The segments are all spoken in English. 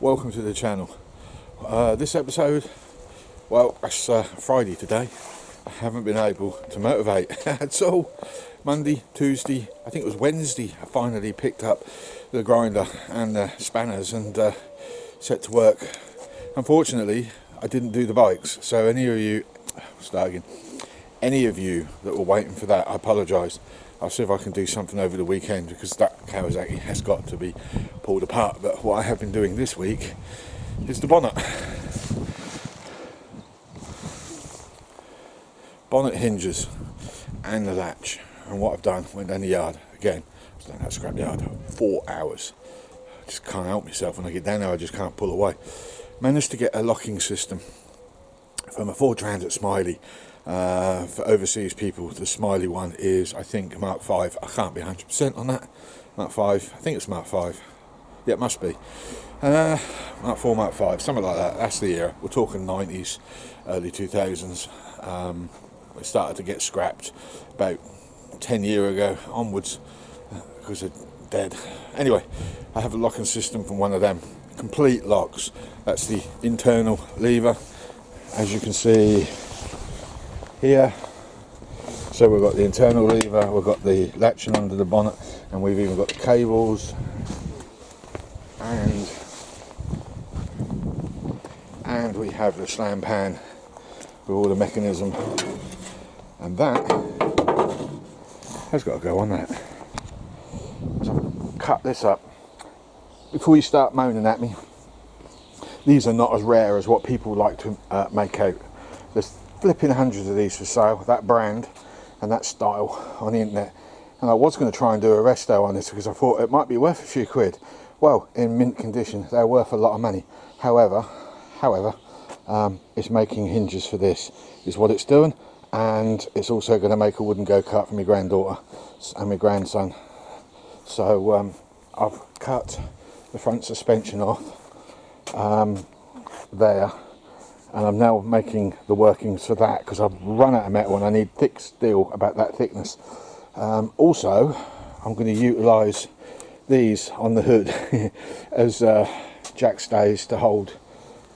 welcome to the channel. This episode, well, it's Friday today. I haven't been able to motivate at all. Monday, Tuesday, I think it was Wednesday, I finally picked up the grinder and the spanners and set to work. Unfortunately, I didn't do the bikes, so any of you that were waiting for that, I apologise. I'll see if I can do something over the weekend, because that Kawasaki has got to be pulled apart. But what I have been doing this week is the bonnet. Bonnet hinges and the latch. And what I've done, went down the yard again. I was down that scrap yard 4 hours. I just can't help myself. When I get down there, I just can't pull away. Managed to get a locking system from a Ford Transit Smiley. For overseas people, the Smiley one is, I think, Mark 5. I can't be 100% on that. Mark 5, I think it's Mark 5. Yeah, it must be. Mark 4, Mark 5, something like that. That's the era. We're talking 90s, early 2000s. It started to get scrapped about 10 years ago onwards, because they're dead. Anyway, I have a locking system from one of them. Complete locks. That's the internal lever, as you can see here. So we've got the internal lever, we've got the latching under the bonnet, and we've even got the cables, and we have the slam pan with all the mechanism, and that has got to go on that. So cut this up. Before you start moaning at me, these are not as rare as what people like to make out. There's flipping hundreds of these for sale, that brand and that style, on the internet. And I was going to try and do a resto on this because I thought it might be worth a few quid. Well, in mint condition, they're worth a lot of money. However, it's making hinges for this, is what it's doing. And it's also going to make a wooden go-kart for my granddaughter and my grandson. So I've cut the front suspension off there. And I'm now making the workings for that, because I've run out of metal and I need thick steel about that thickness. Also, I'm going to utilise these on the hood as jack stays to hold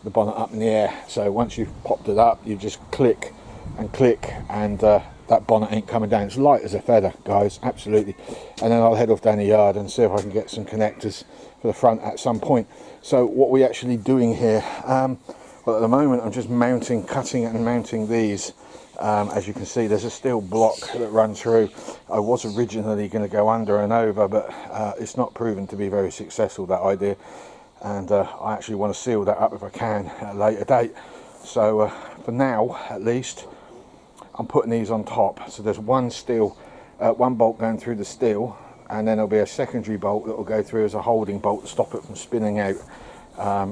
the bonnet up in the air. So once you've popped it up, you just click and that bonnet ain't coming down. It's light as a feather, guys, absolutely. And then I'll head off down the yard and see if I can get some connectors for the front at some point. So what we're actually doing here, well, at the moment I'm just cutting and mounting these. As you can see, there's a steel block that runs through. I was originally going to go under and over, but it's not proven to be very successful, that idea. And I actually want to seal that up if I can at a later date. So for now, at least, I'm putting these on top. So there's one bolt going through the steel, and then there'll be a secondary bolt that will go through as a holding bolt to stop it from spinning out.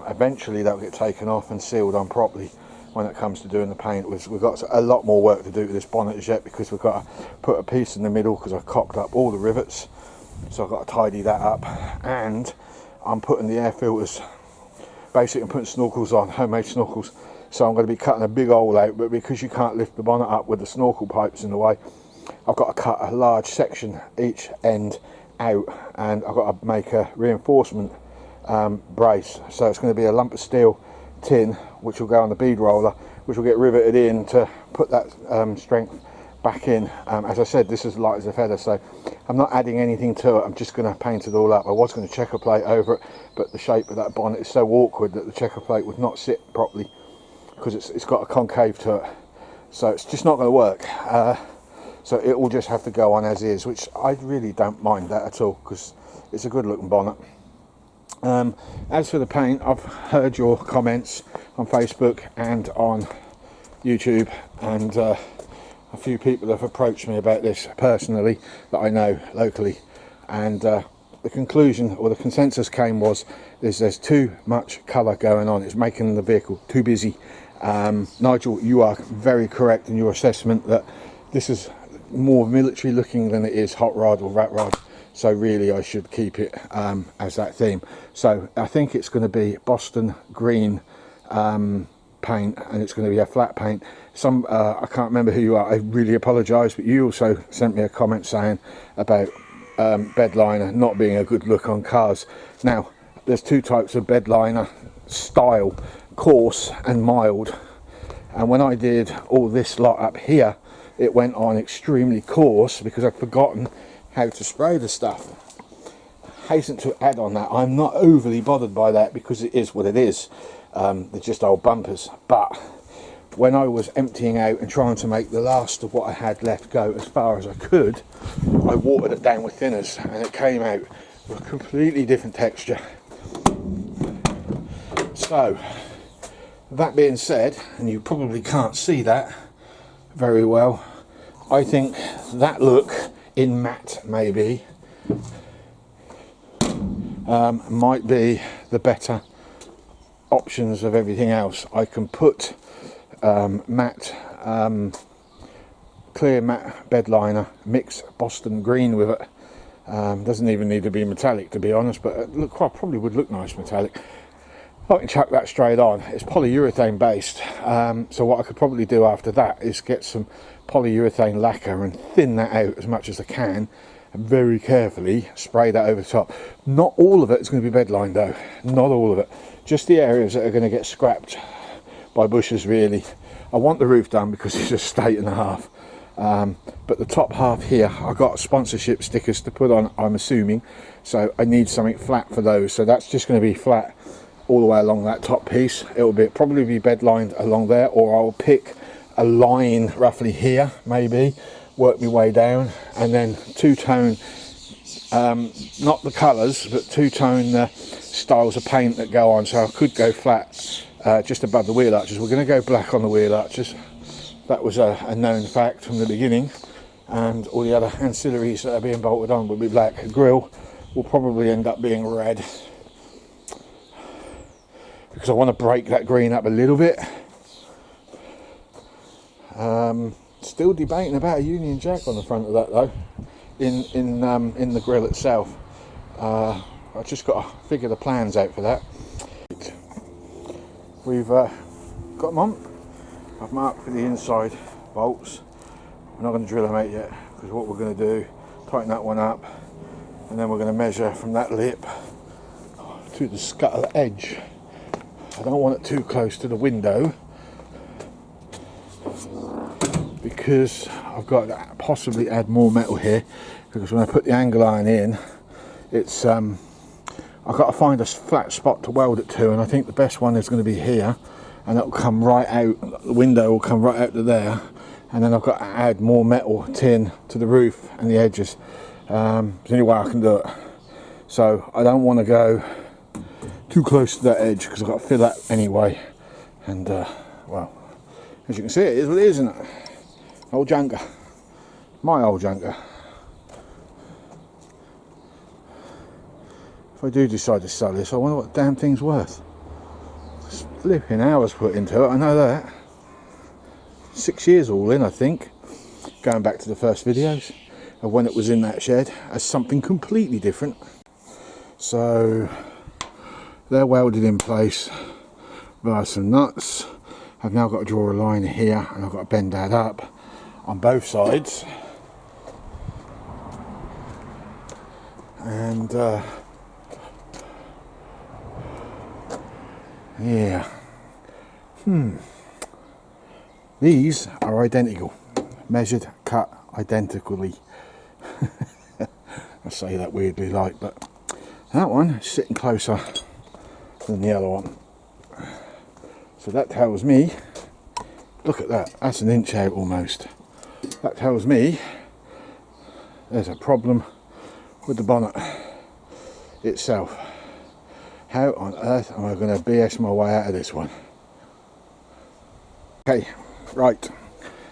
Eventually that will get taken off and sealed on properly when it comes to doing the paint. We've got a lot more work to do with this bonnet as yet, because we've got to put a piece in the middle, because I've cocked up all the rivets, so I've got to tidy that up. And I'm putting the air filters, basically I'm putting snorkels on, homemade snorkels. So I'm going to be cutting a big hole out, but because you can't lift the bonnet up with the snorkel pipes in the way, I've got to cut a large section each end out, and I've got to make a reinforcement brace. So it's going to be a lump of steel tin which will go on the bead roller, which will get riveted in to put that strength back in. As I said, this is light as a feather, so I'm not adding anything to it. I'm just going to paint it all up. I was going to checker plate over it, but the shape of that bonnet is so awkward that the checker plate would not sit properly, because it's got a concave to it, so it's just not going to work. So it will just have to go on as is, which I really don't mind that at all, because it's a good looking bonnet. As for the paint, I've heard your comments on Facebook and on YouTube, and a few people have approached me about this personally that I know locally, and the conclusion or the consensus was there's too much colour going on. It's making the vehicle too busy. Nigel, you are very correct in your assessment that this is more military looking than it is hot rod or rat rod. So really I should keep it as that theme. So I think it's going to be Boston green paint, and it's going to be a flat paint. I can't remember who you are, I really apologise, but you also sent me a comment saying about bed liner not being a good look on cars. Now there's two types of bed liner style, coarse and mild. And when I did all this lot up here, it went on extremely coarse because I'd forgotten how to spray the stuff. Hasten to add on that, I'm not overly bothered by that because it is what it is. They're just old bumpers. But when I was emptying out and trying to make the last of what I had left go as far as I could, I watered it down with thinners and it came out with a completely different texture. So that being said, and you probably can't see that very well, I think that look in matte maybe might be the better options of everything else. I can put matte, clear matte bed liner, mix Boston green with it. Doesn't even need to be metallic, to be honest, but it probably would look nice metallic. I can chuck that straight on. It's polyurethane based, so what I could probably do after that is get some polyurethane lacquer and thin that out as much as I can, and very carefully spray that over the top. Not all of it is going to be bed lined though, not all of it, just the areas that are going to get scrapped by bushes really. I want the roof done because it's a state and a half, but the top half here I've got sponsorship stickers to put on, I'm assuming, so I need something flat for those, so that's just going to be flat all the way along that top piece. It will probably be bed lined along there, or I'll pick a line roughly here maybe, work my way down, and then two-tone, not the colours, but two-tone styles of paint that go on. So I could go flat just above the wheel arches. We're going to go black on the wheel arches. That was a known fact from the beginning, and all the other ancillaries that are being bolted on will be black. The grille will probably end up being red, because I want to break that green up a little bit. Still debating about a Union Jack on the front of that though, in the grill itself. I've just got to figure the plans out for that. We've got them on. I've marked for the inside bolts. We're not going to drill them out yet, because what we're going to do, tighten that one up, and then we're going to measure from that lip to the scuttle edge. I don't want it too close to the window, because I've got to possibly add more metal here, because when I put the angle iron in, it's I've got to find a flat spot to weld it to, and I think the best one is going to be here, and it'll come right out, the window will come right out to there, and then I've got to add more metal tin to the roof and the edges. It's the only way I can do it. So I don't want to go too close to that edge, because I've got to fill that anyway. And well, as you can see, it is what it is, isn't it? Old junker, my old junker. If I do decide to sell this, I wonder what the damn thing's worth. It's flipping hours put into it, I know that. 6 years all in, I think, going back to the first videos of when it was in that shed as something completely different. So they're welded in place via some nuts. I've now got to draw a line here, and I've got to bend that up on both sides, and yeah, these are identical, measured, cut identically. I say that weirdly like, but that one is sitting closer than the other one, so that tells me, look at that, that's an inch out almost. That tells me there's a problem with the bonnet itself. How on earth am I going to BS my way out of this one? Okay, right, it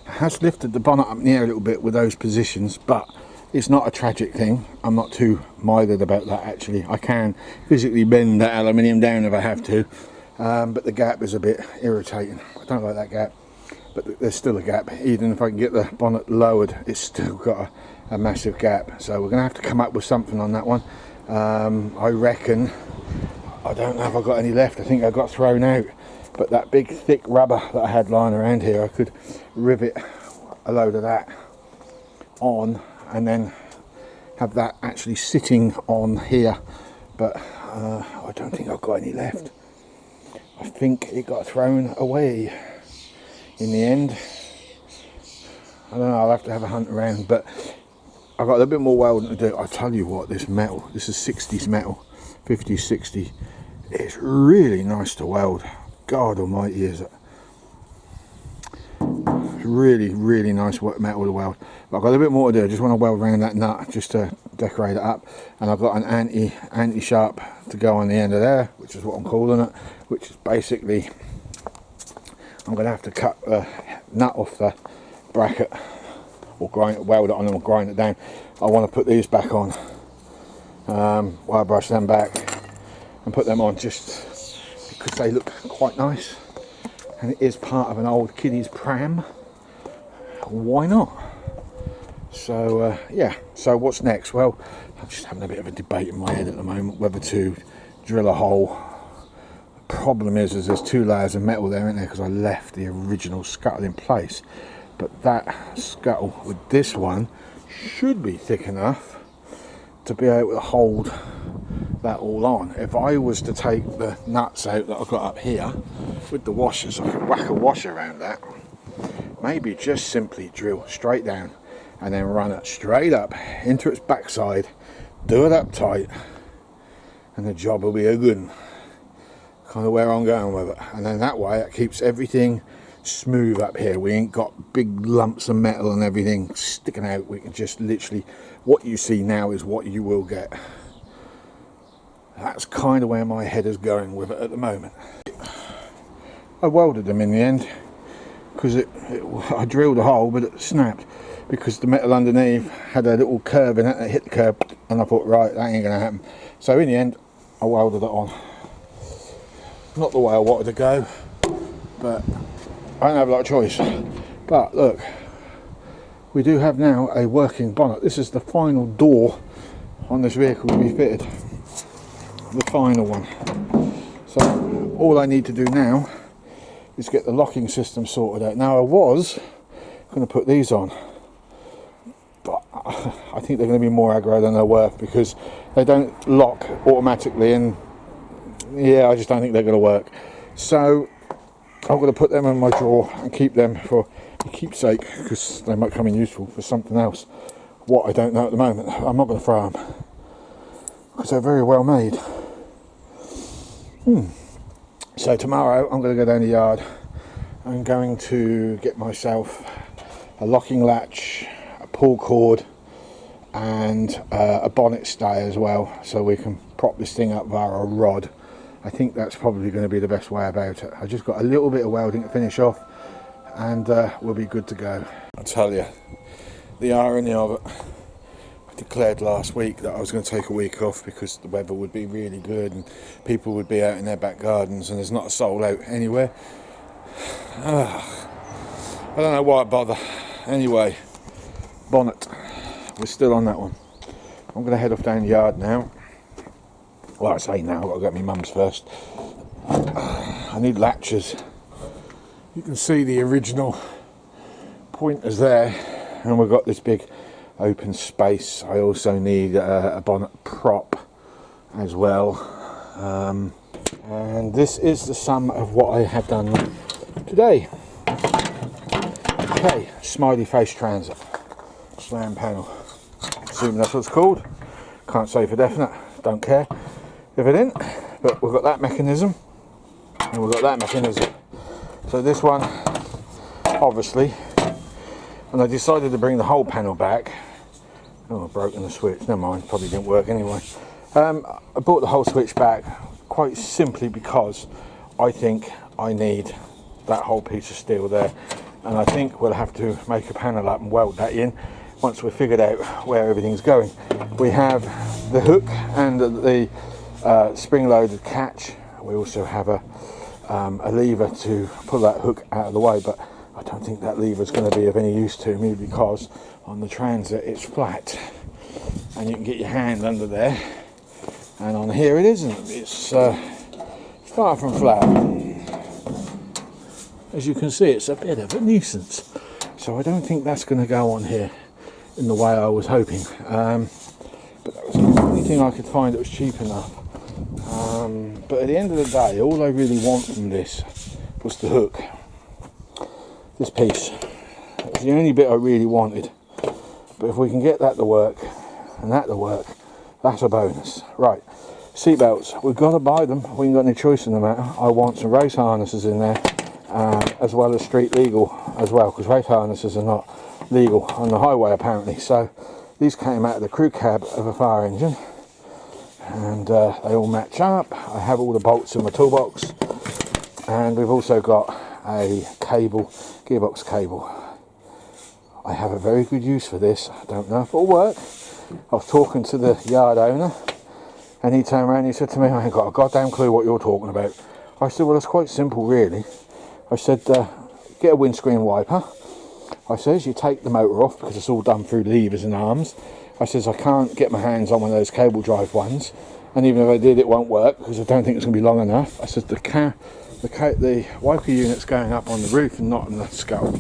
has lifted the bonnet up in the air a little bit with those positions, but it's not a tragic thing. I'm not too mithered about that actually. I can physically bend that aluminium down if I have to, but the gap is a bit irritating. I don't like that gap, but there's still a gap. Even if I can get the bonnet lowered, it's still got a massive gap. So we're going to have to come up with something on that one. I reckon, I don't know if I've got any left. I think I got thrown out, but that big thick rubber that I had lying around here, I could rivet a load of that on and then have that actually sitting on here, but I don't think I've got any left. I think it got thrown away in the end. I don't know, I'll have to have a hunt around, but I've got a little bit more welding to do. I tell you what, this metal, this is 60s metal, 50s, 60s. It's really nice to weld. God almighty, is it? It's really, really nice metal to weld. But I've got a little bit more to do. I just want to weld around that nut just to decorate it up. And I've got an anti-sharp to go on the end of there, which is what I'm calling it. Which is basically, I'm going to have to cut the nut off the bracket, or weld it on and grind it down. I want to put these back on, wire brush them back and put them on just because they look quite nice, and it is part of an old kiddie's pram. Why not? So yeah, so what's next? Well, I'm just having a bit of a debate in my head at the moment whether to drill a hole. Problem is there's 2 layers of metal there, isn't there, because I left the original scuttle in place. But that scuttle with this one should be thick enough to be able to hold that all on. If I was to take the nuts out that I've got up here with the washers, I could whack a washer around that. Maybe just simply drill straight down and then run it straight up into its backside, do it up tight, and the job will be a good one. Kind of where I'm going with it. And then that way it keeps everything smooth up here. We ain't got big lumps of metal and everything sticking out. We can just literally, what you see now is what you will get. That's kind of where my head is going with it at the moment. I welded them in the end because I drilled a hole, but it snapped because the metal underneath had a little curve in it. It hit the curve and I thought, right, that ain't gonna happen. So in the end I welded it on. Not the way I wanted to go, but I don't have a lot of choice. But look, we do have now a working bonnet. This is the final door on this vehicle to be fitted. The final one. So all I need to do now is get the locking system sorted out. Now I was going to put these on, but I think they're going to be more aggro than they're worth because they don't lock automatically, and yeah, I just don't think they're going to work. So I'm going to put them in my drawer and keep them for a keepsake because they might come in useful for something else. What, I don't know at the moment. I'm not going to throw them because they're very well made. So tomorrow I'm going to go down the yard. I'm going to get myself a locking latch, a pull cord, and a bonnet stay as well, so we can prop this thing up via a rod. I think that's probably going to be the best way about it. I just got a little bit of welding to finish off and we'll be good to go. I tell you, the irony of it, I declared last week that I was going to take a week off because the weather would be really good and people would be out in their back gardens, and there's not a soul out anywhere. I don't know why I bother. Anyway, bonnet, we're still on that one. I'm going to head off down the yard now. Well, I say now, I've got to get my mum's first. I need latches. You can see the original pointers there, and we've got this big open space. I also need a bonnet prop as well. And this is the sum of what I have done today. Okay, smiley face transit, slam panel. Assuming that's what it's called. Can't say for definite, don't care if it isn't, but we've got that mechanism and we've got that mechanism. So this one, obviously, when I decided to bring the whole panel back, oh, I've broken the switch, never mind, probably didn't work anyway. I brought the whole switch back quite simply because I think I need that whole piece of steel there, and I think we'll have to make a panel up and weld that in once we've figured out where everything's going. We have the hook and the spring-loaded catch. We also have a lever to pull that hook out of the way, but I don't think that lever is going to be of any use to me because on the Transit it's flat and you can get your hand under there, and on here it isn't. It's far from flat. As you can see, it's a bit of a nuisance, so I don't think that's going to go on here in the way I was hoping. But that was the only thing I could find that was cheap enough. But at the end of the day, all I really want from this was the hook. This piece. It's the only bit I really wanted. But if we can get that to work, and that to work, that's a bonus. Right, seatbelts. We've got to buy them. We ain't got any choice in the matter. I want some race harnesses in there, as well as street legal as well, because race harnesses are not legal on the highway apparently. So these came out of the crew cab of a fire engine, and they all match up. I have all the bolts in my toolbox, and we've also got a cable, gearbox cable. I have a very good use for this. I don't know if it'll work. I was talking to the yard owner, and he turned around and he said to me, I ain't got a goddamn clue what you're talking about. I said, well, it's quite simple really. I said, get a windscreen wiper. I says, you take the motor off, because it's all done through levers and arms. I says, I can't get my hands on one of those cable drive ones, and even if I did, it won't work, because I don't think it's going to be long enough. I said, the wiper unit's going up on the roof and not on the skull.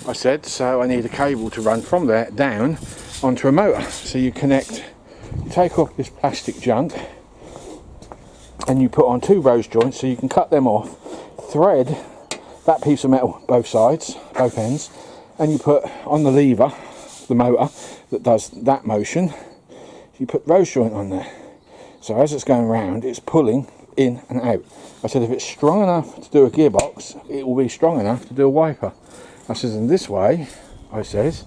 I said, so I need a cable to run from there down onto a motor. So you connect, you take off this plastic junk, and you put on 2 rose joints, so you can cut them off, thread that piece of metal both sides, both ends, and you put on the lever, the motor that does that motion, you put rose joint on there. So as it's going round, it's pulling in and out. I said, if it's strong enough to do a gearbox, it will be strong enough to do a wiper. I says, in this way, I says,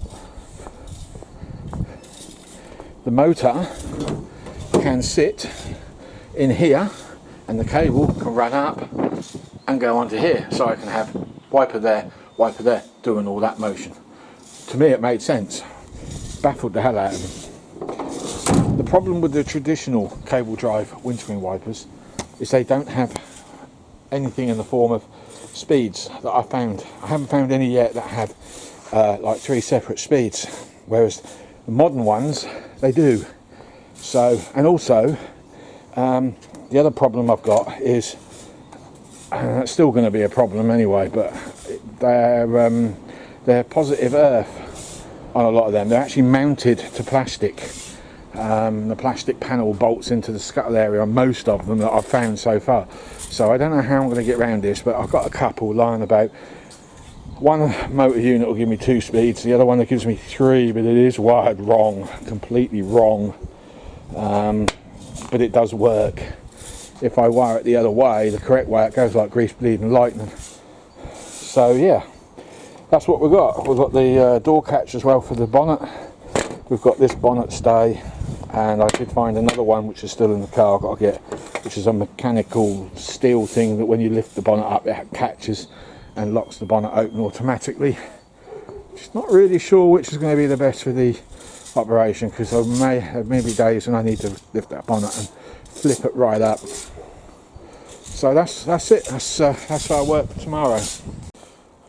the motor can sit in here, and the cable can run up and go onto here, so I can have wiper there, doing all that motion. To me, it made sense. Baffled the hell out of me. The problem with the traditional cable drive windscreen wipers is they don't have anything in the form of speeds that I found. I haven't found any yet that have like 3 separate speeds, whereas the modern ones, they do. So, and also the other problem I've got is, and it's still going to be a problem anyway, but they're positive earth on a lot of them. They're actually mounted to plastic. The plastic panel bolts into the scuttle area on most of them that I've found so far. So I don't know how I'm going to get around this, but I've got a couple lying about. One motor unit will give me 2 speeds, the other one that gives me 3, but it is wired wrong, completely wrong. But it does work. If I wire it the other way, the correct way, it goes like grease, bleeding lightning. So yeah, that's what we've got. We've got the door catch as well for the bonnet. We've got this bonnet stay, and I did find another one which is still in the car I've got to get, which is a mechanical steel thing that when you lift the bonnet up, it catches and locks the bonnet open automatically. Just not really sure which is going to be the best for the operation, because there may be days when I need to lift that bonnet and flip it right up. So that's it. That's our work for tomorrow.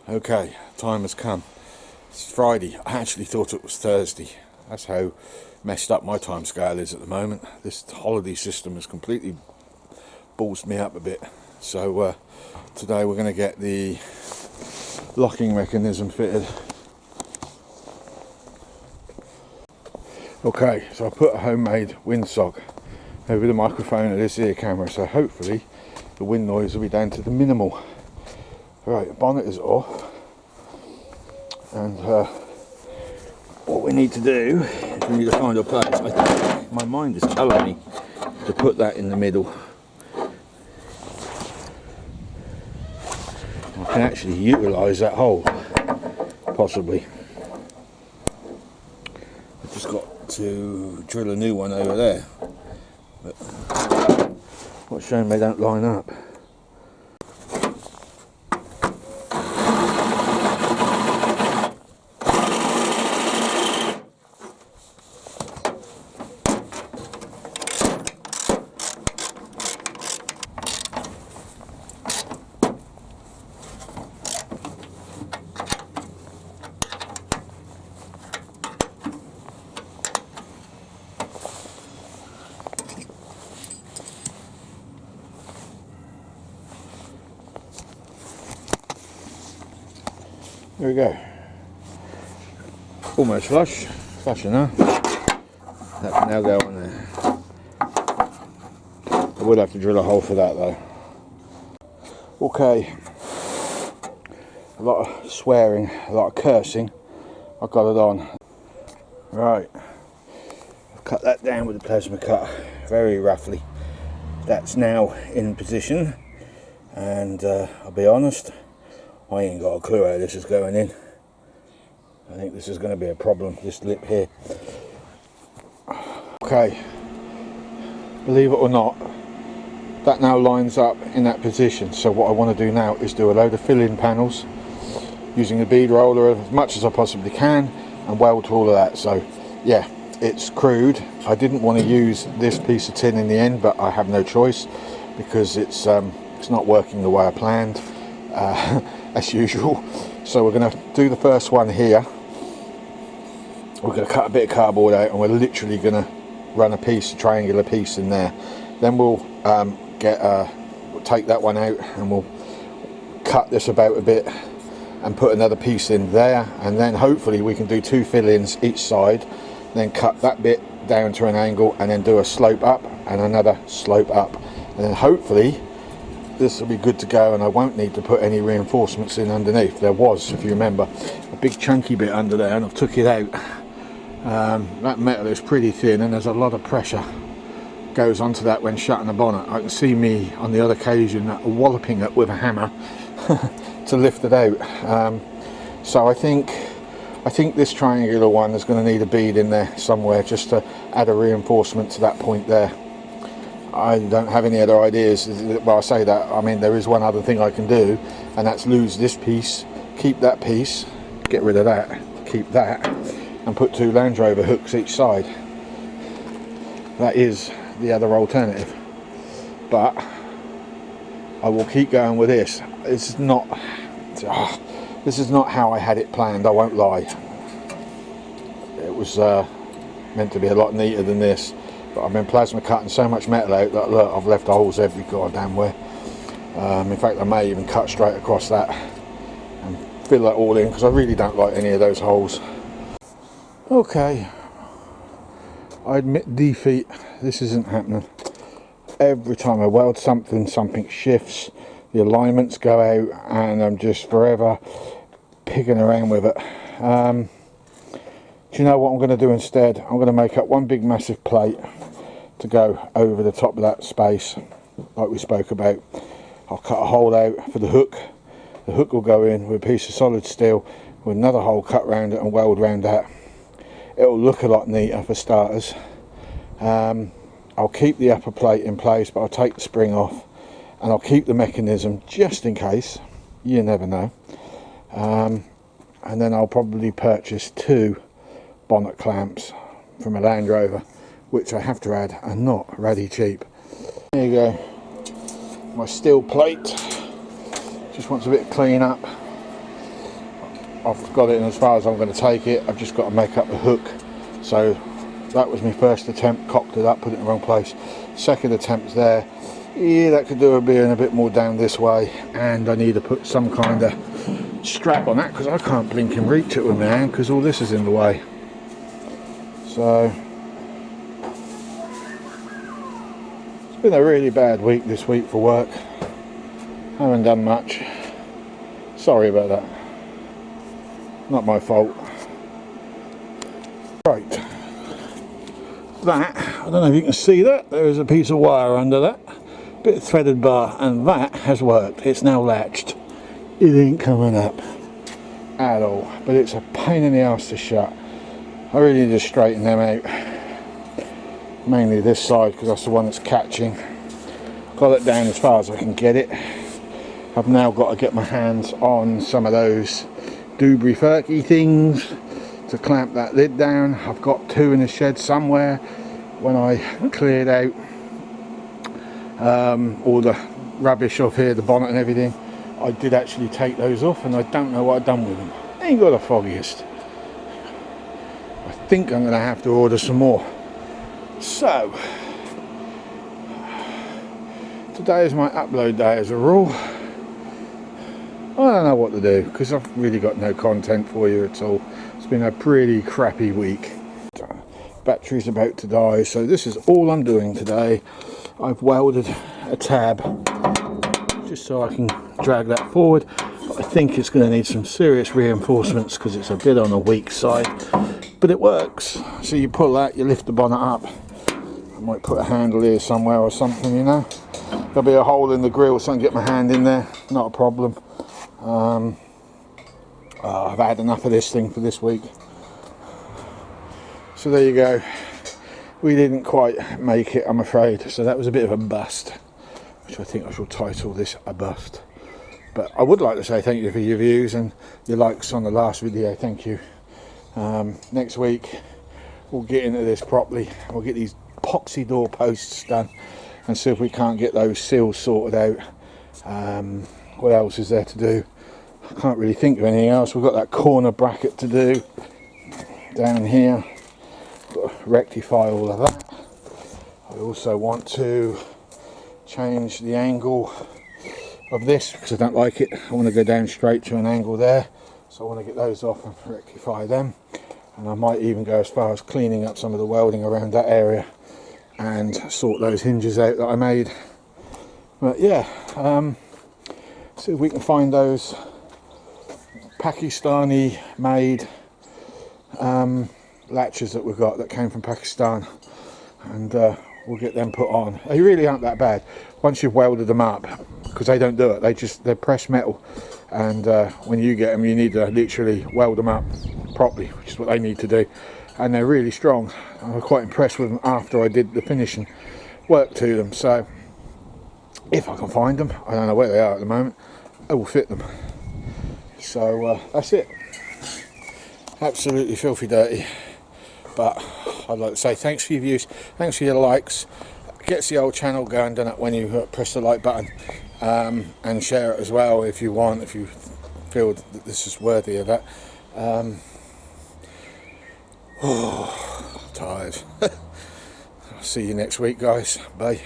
Okay, time has come. It's Friday. I actually thought it was Thursday. That's how messed up my time scale is at the moment. This holiday system has completely ballsed me up a bit. So today we're going to get the locking mechanism fitted. Okay, so I put a homemade windsock over the microphone of this ear camera, so hopefully the wind noise will be down to the minimal. Right, bonnet is off, and what we need to do is we need to find a place. My mind is telling me to put that in the middle. I can actually utilise that hole, possibly. I've just got to drill a new one over there, but what's showing they don't line up. There we go. Almost flush enough. That can now go on there. I would have to drill a hole for that though. Okay, a lot of swearing, a lot of cursing. I got it on. Right, I've cut that down with the plasma cutter very roughly. That's now in position, and I'll be honest, I ain't got a clue how this is going in. I think this is going to be a problem, this lip here. Okay, believe it or not, that now lines up in that position. So what I want to do now is do a load of fill-in panels using the bead roller as much as I possibly can and weld to all of that. So yeah, it's crude. I didn't want to use this piece of tin in the end, but I have no choice because it's not working the way I planned, as usual. So we're going to do the first one here. We're going to cut a bit of cardboard out and we're literally going to run a triangular piece in there. Then we'll we'll take that one out and we'll cut this about a bit and put another piece in there, and then hopefully we can do 2 fill-ins each side, then cut that bit down to an angle and then do a slope up and another slope up, and then hopefully this will be good to go and I won't need to put any reinforcements in underneath. There was, if you remember, a big chunky bit under there and I've took it out. That metal is pretty thin and there's a lot of pressure goes onto that when shutting the bonnet. I can see me on the other occasion walloping it with a hammer to lift it out. So I think this triangular one is going to need a bead in there somewhere just to add a reinforcement to that point there. I don't have any other ideas. Well, I say that, I mean there is one other thing I can do, and that's lose this piece, keep that piece, get rid of that, keep that, and put 2 Land Rover hooks each side. That is the other alternative, but I will keep going with this. This is not how I had it planned, I won't lie. It was meant to be a lot neater than this, but I've been plasma cutting so much metal out that look, I've left holes every goddamn where. In fact, I may even cut straight across that and fill that all in because I really don't like any of those holes. Okay, I admit defeat, this isn't happening. Every time I weld something shifts, the alignments go out and I'm just forever picking around with it. Do you know what I'm going to do instead? I'm going to make up one big massive plate to go over the top of that space like we spoke about. I'll cut a hole out for the hook. The hook will go in with a piece of solid steel with another hole cut around it and weld around that. It'll look a lot neater for starters. I'll keep the upper plate in place, but I'll take the spring off and I'll keep the mechanism just in case, you never know. And then I'll probably purchase 2 bonnet clamps from a Land Rover, which I have to add are not ruddy cheap. There you go, my steel plate, just wants a bit of clean up. I've got it in as far as I'm going to take it. I've just got to make up the hook. So that was my first attempt, cocked it up, put it in the wrong place. Second attempt there, yeah, that could do with being a bit more down this way, and I need to put some kind of strap on that because I can't blink and reach it with my hand because all this is in the way. So it's been a really bad week this week for work. Haven't done much. Sorry about that. Not my fault. Right. That, I don't know if you can see that, there is a piece of wire under that. Bit of threaded bar, and that has worked. It's now latched. It ain't coming up at all. But it's a pain in the ass to shut. I really need to straighten them out. Mainly this side because that's the one that's catching. Got it down as far as I can get it. I've now got to get my hands on some of those doobry furky things to clamp that lid down. I've got 2 in the shed somewhere. When I cleared out all the rubbish off here, the bonnet and everything, I did actually take those off, and I don't know what I've done with them. Ain't got the foggiest. I think I'm going to have to order some more. So today is my upload day as a rule. I don't know what to do because I've really got no content for you at all. It's been a pretty crappy week. Battery's about to die, so this is all I'm doing today. I've welded a tab just so I can drag that forward, but I think it's going to need some serious reinforcements because it's a bit on the weak side, but it works. So you pull that, you lift the bonnet up. I might put a handle here somewhere or something, you know. There'll be a hole in the grill so I can get my hand in there, not a problem. I've had enough of this thing for this week. So there you go. We didn't quite make it, I'm afraid, so that was a bit of a bust, which I think I shall title this a bust. But I would like to say thank you for your views and your likes on the last video. Thank you. Next week we'll get into this properly. We'll get these epoxy door posts done and see if we can't get those seals sorted out. What else is there to do? I can't really think of anything else. We've got that corner bracket to do down here. Got to rectify all of that. I also want to change the angle of this because I don't like it. I want to go down straight to an angle there, so I want to get those off and rectify them. And I might even go as far as cleaning up some of the welding around that area and sort those hinges out that I made. But yeah, see if we can find those Pakistani made latches that we've got that came from Pakistan, and we'll get them put on. They really aren't that bad once you've welded them up, because they don't do it. They're pressed metal, and when you get them you need to literally weld them up properly, which is what they need to do, and they're really strong. I was quite impressed with them after I did the finishing work to them. So if I can find them, I don't know where they are at the moment, I will fit them. So that's it. Absolutely filthy dirty, but I'd like to say thanks for your views, thanks for your likes. Gets the old channel going, doesn't it, when you press the like button, and share it as well if you want, if you feel that this is worthy of that. Tired. I'll see you next week, guys. Bye.